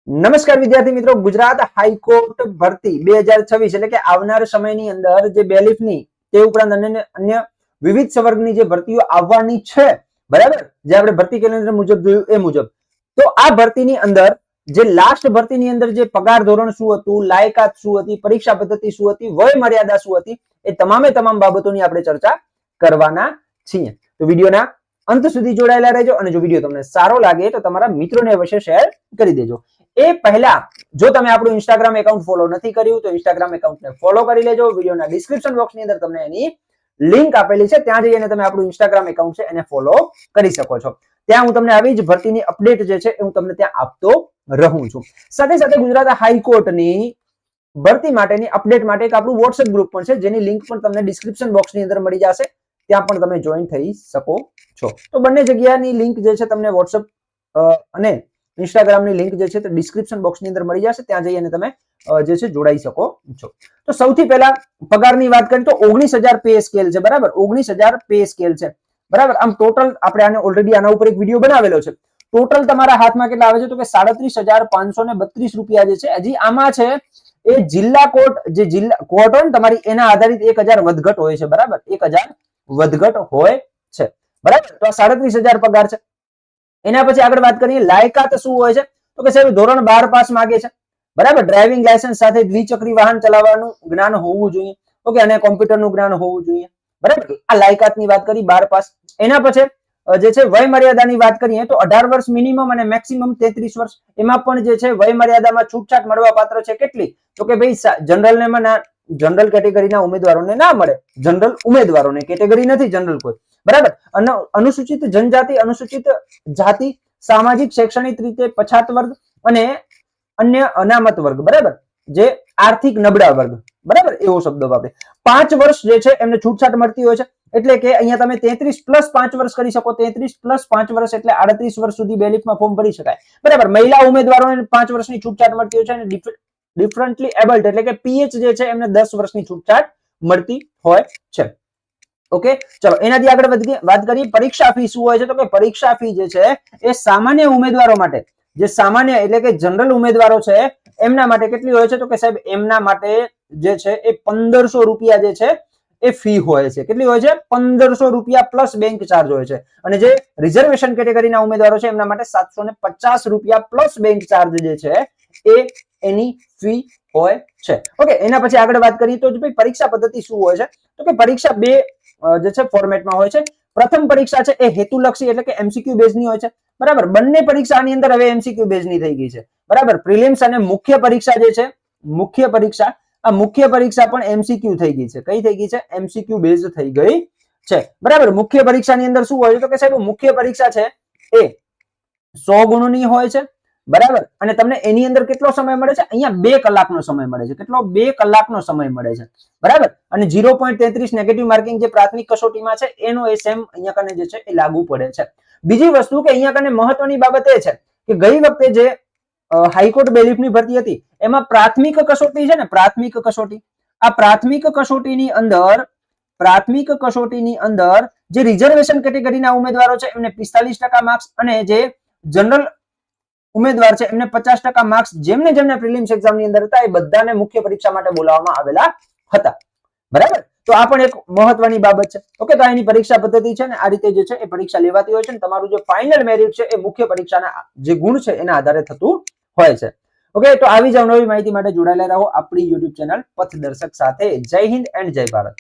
નમસ્કાર વિદ્યાર્થી મિત્રો, ગુજરાત હાઈકોર્ટ ભરતી 2026 એટલે કે આવનાર સમયની અંદર જે બેલીફની તે ઉપરાંત અન્ય વિવિધ સંવર્ગની જે ભરતીઓ આવવાની છે, બરાબર, જે આપણે ભરતી કેલેન્ડર મુજબ જોયું એ મુજબ, તો આ ભરતીની અંદર જે લાસ્ટ ભરતીની અંદર જે પગાર ધોરણ શું હતું, લાયકાત શું હતી, પરીક્ષા પદ્ધતિ શું હતી, વય મર્યાદા શું હતી, એ તમામે તમામ બાબતોની આપણે ચર્ચા કરવાના છીએ. તો વિડીયોના અંત સુધી જોડાયેલા રહેજો અને જો વિડીયો તમને સારો લાગે તો તમારા મિત્રોને અવશ્ય શેર કરી દેજો. એ પહેલા જો તમે આપણું ઇન્સ્ટાગ્રામ એકાઉન્ટ ફોલો નથી કર્યું તો ઇન્સ્ટાગ્રામ એકાઉન્ટને ફોલો કરી લેજો. વિડીયોના ડિસ્ક્રિપ્શન બોક્સની અંદર તમને એની લિંક આપેલી છે, ત્યાં જઈને તમે આપણું ઇન્સ્ટાગ્રામ એકાઉન્ટ છે એને ફોલો કરી શકો છો. ત્યાં હું તમને આવી જ ભરતીની અપડેટ જે છે હું તમને ત્યાં આપતો રહું છું. સાથે સાથે ગુજરાત હાઈકોર્ટની ભરતી માટેની અપડેટ માટે એક આપણું વોટ્સએપ ગ્રુપ પણ છે, જેની લિંક પણ તમને ડિસ્ક્રિપ્શન બોક્સની અંદર મળી જશે. ત્યાં પણ તમે જોઈન થઈ શકો છો. તો બંને જગ્યાની લિંક જે છે તમને વોટ્સએપ અને ઇન્સ્ટાગ્રામની લિંક જે છે તે ડિસ્ક્રિપ્શન બોક્સની અંદર મળી જશે, ત્યાં જઈને તમે જે છે જોડાઈ શકો છો. તો સૌથી પહેલા પગારની વાત કરીએ તો 19,000 પે સ્કેલ છે, બરાબર, 19,000 પે સ્કેલ છે, બરાબર. આમ ટોટલ આપણે આને ઓલરેડી આના ઉપર એક વિડીયો બનાવેલો છે. ટોટલ તમારા હાથમાં કેટલા આવે છે તો કે 37,532 રૂપિયા જે છે. હજી આમાં છે એ જિલ્લા કોર્ટ, જે જિલ્લા કોર્ટ હોય ને તમારી, એના આધારિત 1,000 વધઘટ હોય છે, બરાબર, 1,000 વધઘટ હોય છે, બરાબર. તો આ 37,000 પગાર છે. એના પછી આગળ વાત કરીએ લાયકાત શું હોય છે તો કે સાહેબ ધોરણ 12 પાસ માંગે છે, બરાબર. ડ્રાઇવિંગ લાયસન્સ સાથે દ્વિચક્રી વાહન ચલાવવાનું જ્ઞાન હોવું જોઈએ, ઓકે, અને કોમ્પ્યુટરનું જ્ઞાન હોવું જોઈએ, બરાબર. આ લાયકાતની વાત કરી, 12 પાસ. એના પછી જે છે વય મર્યાદાની વાત કરીએ તો 18 વર્ષ મિનિમમ અને મેક્સિમમ 33 વર્ષ. એમાં પણ જે છે વય મર્યાદામાં છૂટછાટ મળવા પાત્ર છે. કેટલી તો કે ભાઈ જનરલ કેટેગરીના ઉમેદવારોને ના મળે, જનરલ ઉમેદવારોને, કેટેગરી નથી જનરલ કોઈ, બરાબર. અનુસૂચિત જનજાતિ, અનુસૂચિત જાતિ, સામાજિક શૈક્ષણિક રીતે પછાત વર્ગ અને અન્ય અનામત વર્ગ, બરાબર, જે આર્થિક નબળા વર્ગ, બરાબર, એવો શબ્દ વાપરે. 5 વર્ષ જે છે એમને છૂટછાટ મળતી હોય છે. એટલે કે અહીંયા તમે 33 પ્લસ 5 વર્ષ કરી શકો. 33 પ્લસ 5 વર્ષ એટલે 38 વર્ષ સુધી બેલીફમાં ફોર્મ ભરી શકાય, બરાબર. મહિલા ઉમેદવારોને 5 વર્ષની છૂટછાટ મળતી હોય છે અને ડિફરન્ટલી એબલ્ડ એટલે કે પીએચ જે છે એમને 10 વર્ષની છૂટછાટ મળતી હોય છે. ઓકે, ચલો એનાથી આગળ વાત કરીએ પરીક્ષા ફી શું હોય છે તો કે પરીક્ષા ફી જે છે એ સામાન્ય ઉમેદવારો માટે, જે સામાન્ય એટલે કે જનરલ ઉમેદવારો છે એમના માટે કેટલી હોય છે તો કે સાહેબ એમના માટે જે છે એ 1,500 રૂપિયા જે છે એ ફી હોય છે. કેટલી હોય છે? 1,500 રૂપિયા પ્લસ બેંક ચાર્જ હોય છે. અને જે રિઝર્વેશન કેટેગરીના ઉમેદવારો છે એમના માટે 750 રૂપિયા પ્લસ બેંક ચાર્જ જે છે એ એની ફી હોય છે. ઓકે, એના પછી આગળ વાત કરીએ તો ભાઈ પરીક્ષા પદ્ધતિ શું હોય છે તો કે પરીક્ષા બે જે છે ફોર્મેટમાં હોય છે. પ્રથમ પરીક્ષા છે એ હેતુલક્ષી એટલે કે એમસીક્યુ બેઝની હોય છે, બરાબર. બંને પરીક્ષાની અંદર હવે એમસીક્યુ બેઝની થઈ ગઈ છે, બરાબર. પ્રિલિમ્સ અને મુખ્ય પરીક્ષા જે છે, મુખ્ય પરીક્ષા, આ મુખ્ય પરીક્ષા પણ એમસીક્યુ થઈ ગઈ છે. કઈ થઈ ગઈ છે? એમસીક્યુ બેઝ થઈ ગઈ છે, બરાબર. મુખ્ય પરીક્ષાની અંદર શું હોય છે તો કે સાહેબ મુખ્ય પરીક્ષા છે એ 100 ગુણની હોય છે, બરાબર. અને તમને એની અંદર કેટલો સમય મળે છે? અહીંયા 2 કલાકનો સમય મળે છે. કેટલો? 2 કલાકનો સમય મળે છે, બરાબર. અને 0.33 નેગેટિવ માર્કિંગ જે પ્રાથમિક કસોટીમાં છે એનો એ સેમ અહીંયા કને જે છે એ લાગુ પડે છે. બીજી વસ્તુ કે અહીંયા કને મહત્વની બાબત એ છે કે ગઈ વખતે જે હાઈકોર્ટ બેલીફની ભરતી હતી એમાં પ્રાથમિક કસોટી છે ને, પ્રાથમિક કસોટી, આ પ્રાથમિક કસોટીની અંદર જે રિઝર્વેશન કેટેગરીના ઉમેદવારો છે એમને 45% માર્ક્સ અને જે જનરલ ઉમેદવાર છે એમને 50% માર્ક્સ, જેમને પ્રિલિમ્સ એક્ઝામની અંદર હતા એ બધાને મુખ્ય પરીક્ષા માટે બોલાવવામાં આવેલા હતા, બરાબર. તો આ પણ એક મહત્વની બાબત છે. ઓકે, તો એની પરીક્ષા પદ્ધતિ છે ને આ રીતે જે છે એ પરીક્ષા લેવાતી હોય છે અને તમારું જે ફાઇનલ મેરિટ છે એ મુખ્ય પરીક્ષાના જે ગુણ છે એના આધારે થતું હોય છે. ઓકે, તો આવી જ નવી માહિતી માટે જોડાયેલા રહો આપણી યુટ્યુબ ચેનલ પથદર્શક સાથે. જય હિન્દ એન્ડ જય ભારત.